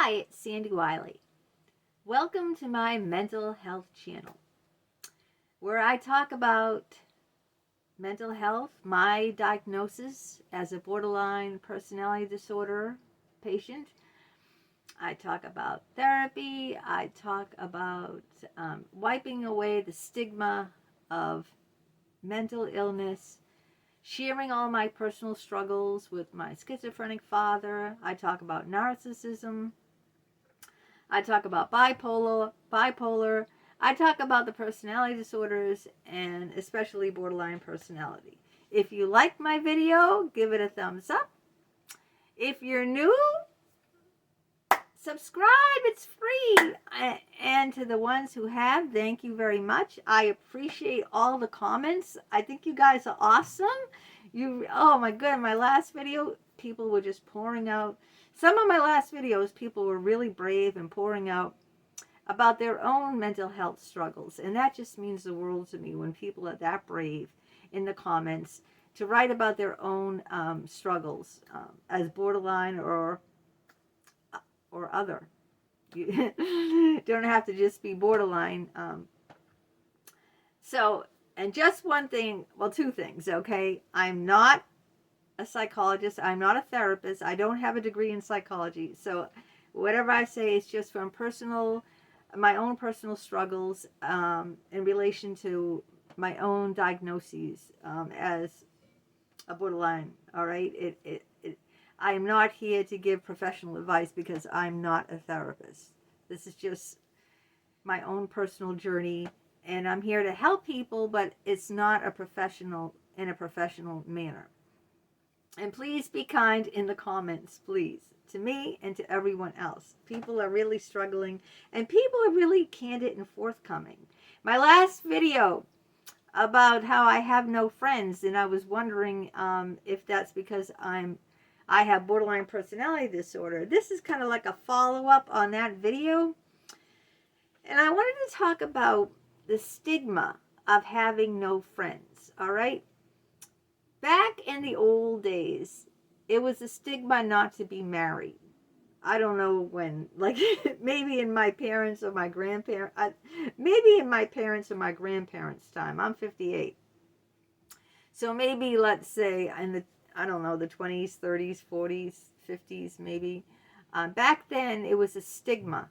Hi, it's Sandy Wyllie. Welcome to my mental health channel, where I talk about mental health, my diagnosis as a borderline personality disorder patient. I talk about therapy. I talk about wiping away the stigma of mental illness, sharing all my personal struggles with my schizophrenic father. I talk about narcissism. I talk about bipolar. I talk about the personality disorders and especially borderline personality. If you like my video, give it a thumbs up. If you're new, subscribe. It's free. And to the ones who have, thank you very much. I appreciate all the comments. I think you guys are awesome. Oh my god, my last video, people were just pouring out. Some of my last videos, people were really brave and pouring out about their own mental health struggles. And that just means the world to me when people are that brave in the comments to write about their own struggles as borderline or other. You don't have to just be borderline. And just one thing, well, two things, okay? I'm not a psychologist. I'm not a therapist. I don't have a degree in psychology. So whatever I say is just from my own personal struggles in relation to my own diagnoses as a borderline. All right. I am not here to give professional advice because I'm not a therapist. This is just my own personal journey, and I'm here to help people, but it's not in a professional manner. And please be kind in the comments, please, to me and to everyone else. People are really struggling, and people are really candid and forthcoming. My last video about how I have no friends, and I was wondering if that's because I have borderline personality disorder. This is kind of like a follow-up on that video. And I wanted to talk about the stigma of having no friends, all right? Back in the old days, it was a stigma not to be married. I don't know when, like maybe in my parents or my grandparents, maybe in my parents or my grandparents' time. I'm 58. So maybe, let's say, in the 20s, 30s, 40s, 50s, maybe. Back then, it was a stigma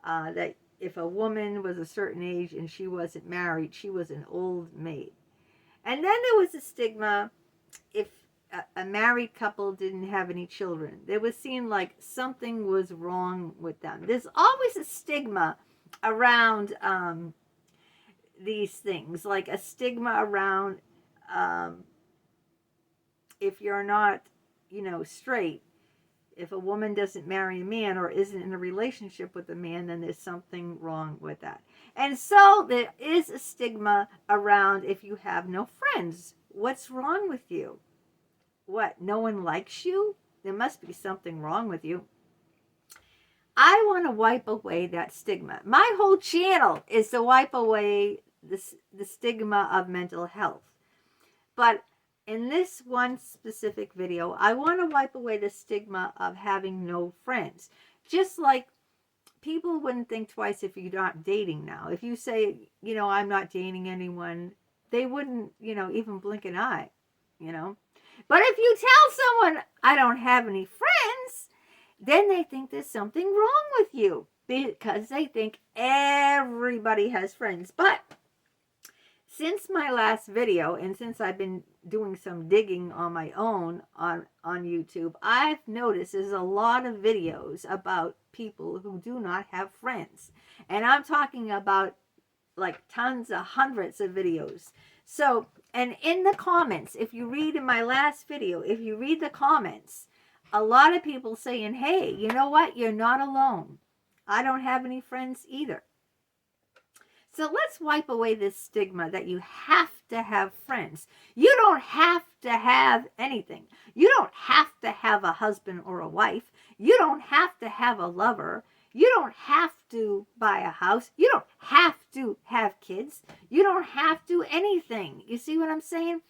that if a woman was a certain age and she wasn't married, she was an old maid. And then there was a stigma if a married couple didn't have any children. They was seen like something was wrong with them. There's always a stigma around these things, like a stigma around if you're not, straight. If a woman doesn't marry a man or isn't in a relationship with a man, then there's something wrong with that. And so there is a stigma around if you have no friends. What's wrong with you? What, no one likes you? There must be something wrong with you. I want to wipe away that stigma. My whole channel is to wipe away the stigma of mental health. But in this one specific video, I want to wipe away the stigma of having no friends. Just like people wouldn't think twice if you're not dating now. If you say, I'm not dating anyone, they wouldn't, even blink an eye, But if you tell someone, I don't have any friends, then they think there's something wrong with you because they think everybody has friends. But since my last video, and since I've been doing some digging on my own on YouTube, I've noticed there's a lot of videos about people who do not have friends. And I'm talking about like tons of hundreds of videos. So, and in the comments, if you read in my last video, if you read the comments, a lot of people saying, hey, you know what? You're not alone. I don't have any friends either. So let's wipe away this stigma that you have to have friends. You don't have to have anything. You don't have to have a husband or a wife. You don't have to have a lover. You don't have to buy a house. You don't have to have kids. You don't have to anything. You see what I'm saying?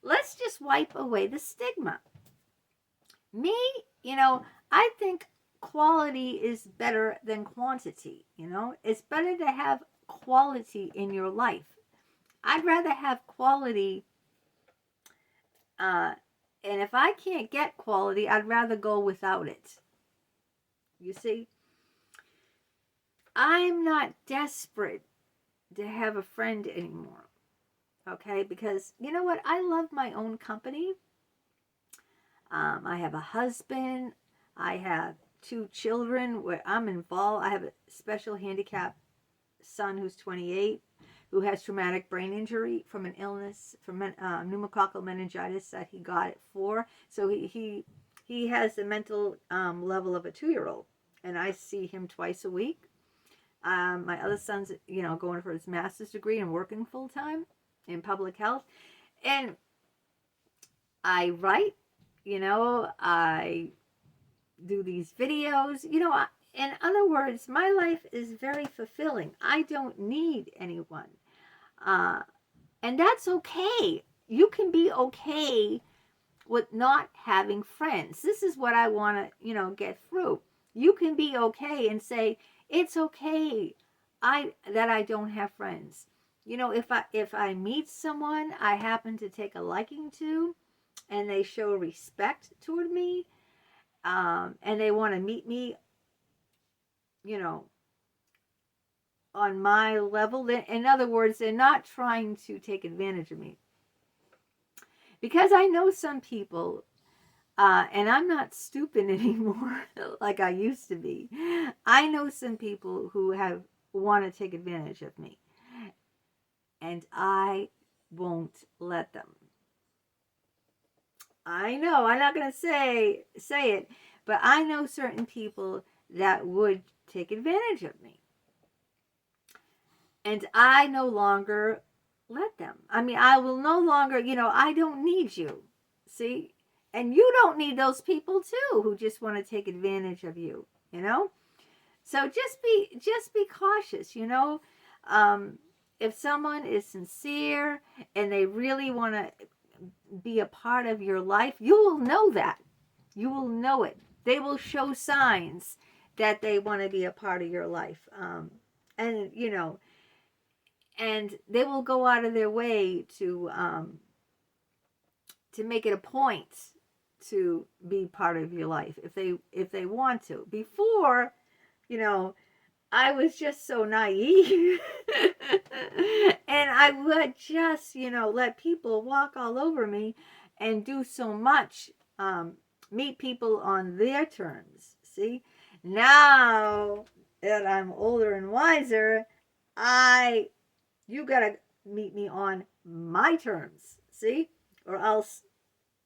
Let's just wipe away the stigma. Me, I think quality is better than quantity. You know, it's better to have quality in your life. I'd rather have quality, and if I can't get quality, I'd rather go without it. You see, I'm not desperate to have a friend anymore. Okay, because you know what? I love my own company. I have a husband. I have 2 children where I'm involved. I have a special handicap son who's 28, who has traumatic brain injury from an illness, from pneumococcal meningitis that he got it for. So he has the mental level of a 2-year-old, and I see him twice a week. My other son's, going for his master's degree and working full time in public health, and I write. I do these videos. In other words, my life is very fulfilling. I don't need anyone. And that's okay. You can be okay with not having friends. This is what I want to, get through. You can be okay and say, it's okay that I don't have friends. If I meet someone I happen to take a liking to, and they show respect toward me, and they want to meet me, on my level. In other words, they're not trying to take advantage of me. Because I know some people, and I'm not stupid anymore like I used to be. I know some people who want to take advantage of me. And I won't let them. I know, I'm not going to say it, but I know certain people that would take advantage of me. And I no longer let them. I will no longer, I don't need you. See? And you don't need those people too who just want to take advantage of you, So just be cautious, if someone is sincere and they really want to be a part of your life, you will know that. You will know it. They will show signs that they want to be a part of your life. And they will go out of their way to make it a point to be part of your life if they want to. Before, I was just so naive. And I would just, let people walk all over me and do so much, meet people on their terms. See, now that I'm older and wiser, you gotta meet me on my terms. See, or else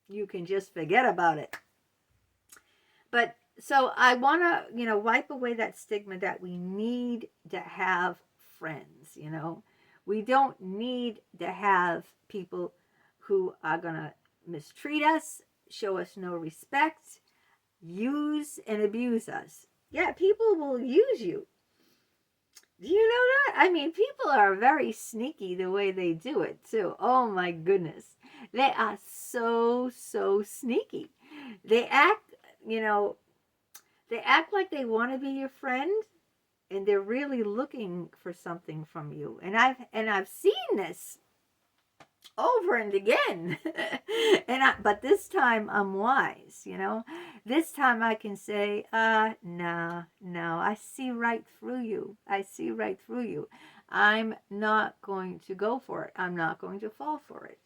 you can just forget about it. But so I want to, wipe away that stigma that we need to have friends, We don't need to have people who are going to mistreat us, show us no respect, use and abuse us. Yeah, people will use you. Do you know that? People are very sneaky the way they do it, too. Oh, my goodness. They are so sneaky. They act, they act like they want to be your friend, and they're really looking for something from you. And I've seen this over and again. But this time I'm wise, This time I can say, no, I see right through you. I see right through you. I'm not going to go for it. I'm not going to fall for it.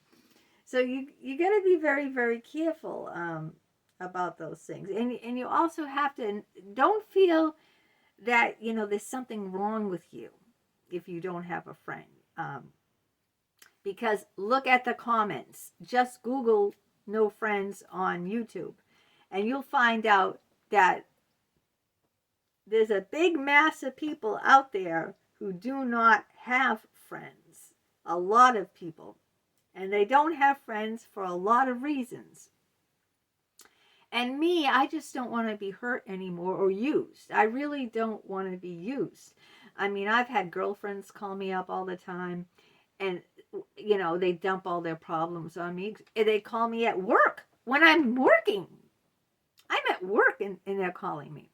So you got to be very, very careful about those things. And you also have to, don't feel that, there's something wrong with you if you don't have a friend. Because look at the comments. Just Google no friends on YouTube. And you'll find out that there's a big mass of people out there who do not have friends. A lot of people. And they don't have friends for a lot of reasons. And me, I just don't want to be hurt anymore or used. I really don't want to be used. I've had girlfriends call me up all the time. And, they dump all their problems on me. They call me at work when I'm working. I'm at work and they're calling me.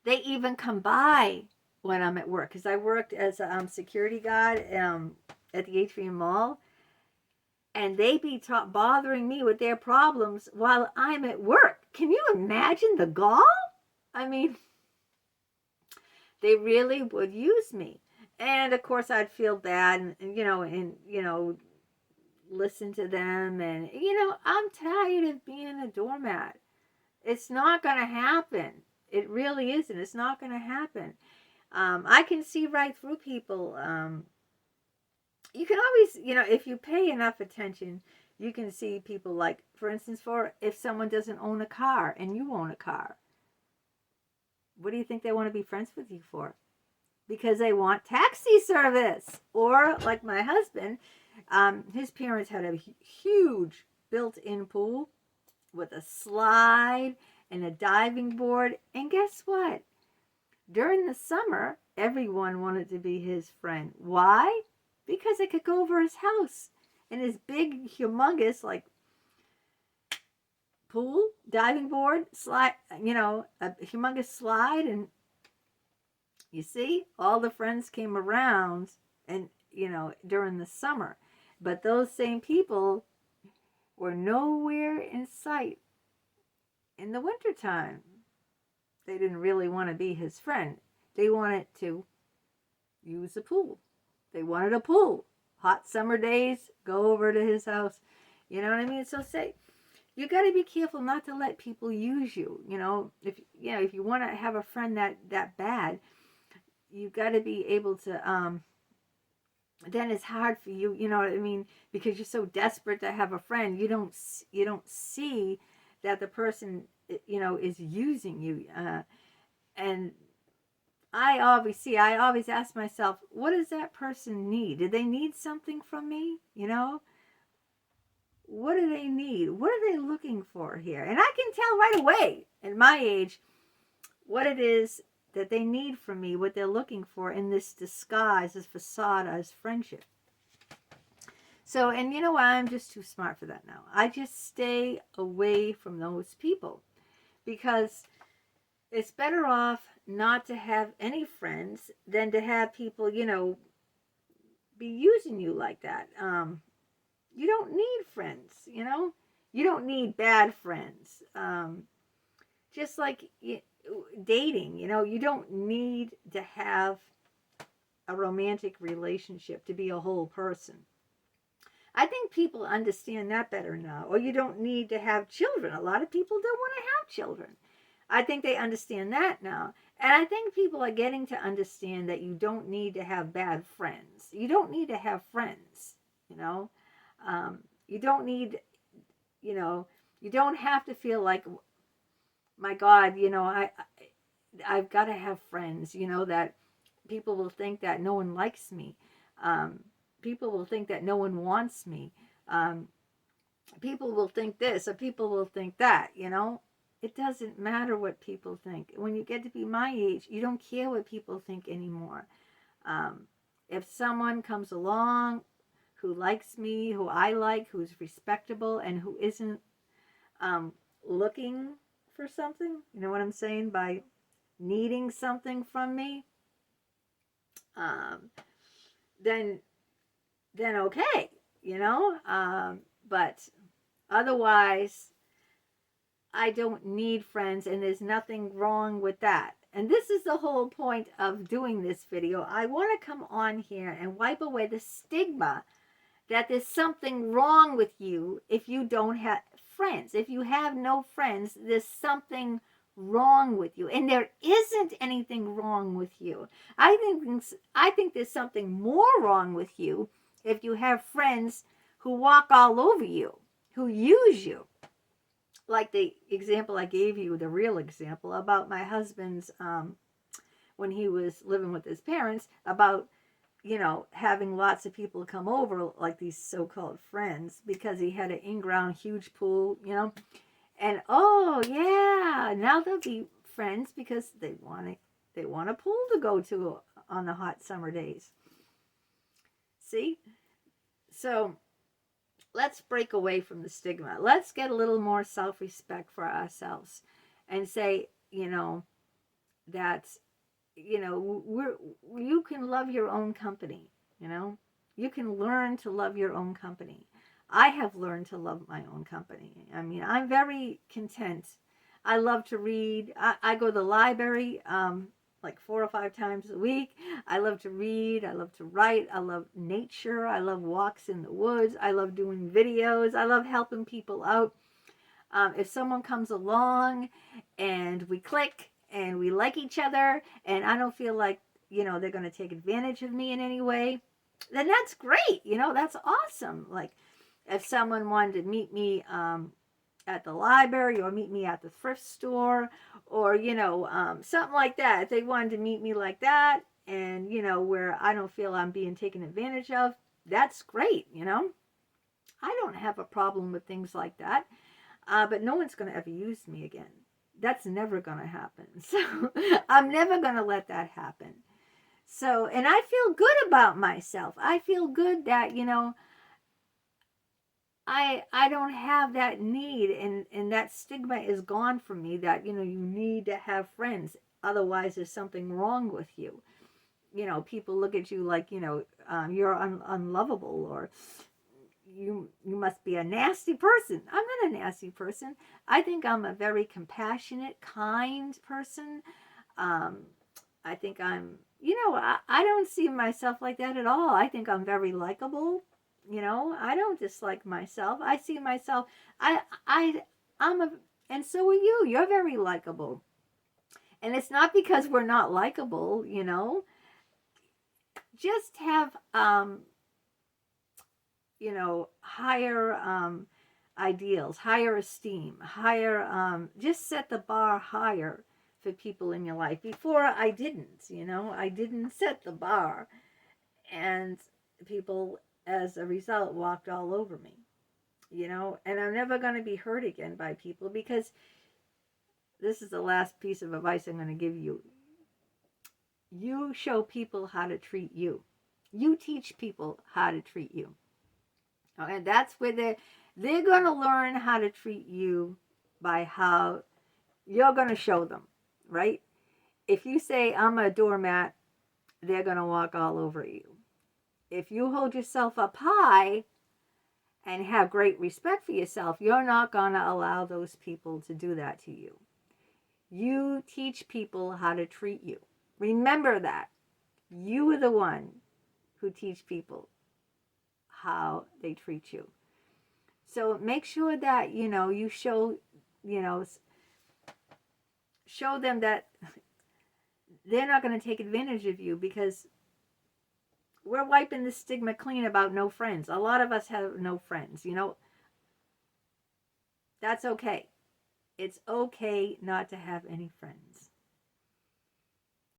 They even come by when I'm at work, because I worked as a security guard at the Atrium Mall, and they be bothering me with their problems while I'm at work. Can you imagine the gall? I mean, they really would use me. And of course I'd feel bad and listen to them, and I'm tired of being a doormat. It's not going to happen. It really isn't. It's not going to happen. I can see right through people. You can always, if you pay enough attention, you can see people, like, for instance, if someone doesn't own a car and you own a car, what do you think they want to be friends with you for? Because they want taxi service. Or like my husband, his parents had a huge built-in pool with a slide and a diving board. And guess what? During the summer, everyone wanted to be his friend. Why? Because it could go over his house and his big, humongous, like, pool, diving board, slide, a humongous slide. And you see, all the friends came around and, during the summer. But those same people were nowhere in sight in the wintertime. They didn't really want to be his friend. They wanted to use the pool. They wanted a pool. Hot summer days, go over to his house. You know what I mean? So you got to be careful not to let people use you. If you want to have a friend that bad, you got to be able to. Then it's hard for you. You know what I mean? Because you're so desperate to have a friend, you don't see that the person is using you. And I always ask myself, what does that person need? Do they need something from me? What do they need? What are they looking for here? And I can tell right away at my age what it is that they need from me, what they're looking for in this disguise, this facade as friendship. So, and you know what? I'm just too smart for that now. I just stay away from those people, because it's better off not to have any friends than to have people, be using you like that. You don't need friends, You don't need bad friends. Just like dating, you don't need to have a romantic relationship to be a whole person. I think people understand that better now. Or you don't need to have children. A lot of people don't want to have children. I think they understand that now. And I think people are getting to understand that you don't need to have bad friends. You don't need to have friends, You don't need, you don't have to feel like, my God, I've got to have friends, that people will think that no one likes me. People will think that no one wants me. People will think this or people will think that, It doesn't matter what people think. When you get to be my age, you don't care what people think anymore. If someone comes along who likes me, who I like, who's respectable, and who isn't looking for something, you know what I'm saying, by needing something from me, then okay, but otherwise, I don't need friends, and there's nothing wrong with that. And this is the whole point of doing this video. I want to come on here and wipe away the stigma that there's something wrong with you if you don't have friends. If you have no friends, there's something wrong with you. And there isn't anything wrong with you. I think there's something more wrong with you if you have friends who walk all over you, who use you. Like the example I gave you, the real example about my husband's, when he was living with his parents, about, having lots of people come over, like these so-called friends, because he had an in-ground huge pool, and oh yeah, now they'll be friends because they want a pool to go to on the hot summer days. See? So let's break away from the stigma. Let's get a little more self-respect for ourselves and say, that, you can love your own company, you know? You can learn to love your own company. I have learned to love my own company. I mean, I'm very content. I love to read. I go to the library like 4 or 5 times a week. I love to read. I love to write. I love nature. I love walks in the woods. I love doing videos. I love helping people out. If someone comes along and we click and we like each other and I don't feel like, they're going to take advantage of me in any way, then that's great. That's awesome. Like if someone wanted to meet me at the library or meet me at the thrift store or, something like that. If they wanted to meet me like that and, where I don't feel I'm being taken advantage of, that's great. I don't have a problem with things like that. But no one's going to ever use me again. That's never going to happen. So I'm never going to let that happen. So, and I feel good about myself. I feel good that, I don't have that need and that stigma is gone from me that, you need to have friends. Otherwise, there's something wrong with you. People look at you like, you're unlovable or you must be a nasty person. I'm not a nasty person. I think I'm a very compassionate, kind person. I think I'm, I don't see myself like that at all. I think I'm very likable. I don't dislike myself. I see myself. I'm a, and so are you. You're very likable. And it's not because we're not likable. Just have higher ideals, higher esteem, higher, just set the bar higher for people in your life. Before I didn't, I didn't set the bar. And people, as a result, walked all over me, and I'm never going to be hurt again by people because this is the last piece of advice I'm going to give you. You show people how to treat you. You teach people how to treat you. Okay, that's where they're going to learn how to treat you by how you're going to show them, right? If you say, I'm a doormat, they're going to walk all over you. If you hold yourself up high and have great respect for yourself, you're not going to allow those people to do that to you. You teach people how to treat you. Remember that. You are the one who teach people how they treat you. So make sure that, you show, show them that they're not going to take advantage of you because we're wiping the stigma clean about no friends. A lot of us have no friends, That's okay. It's okay not to have any friends.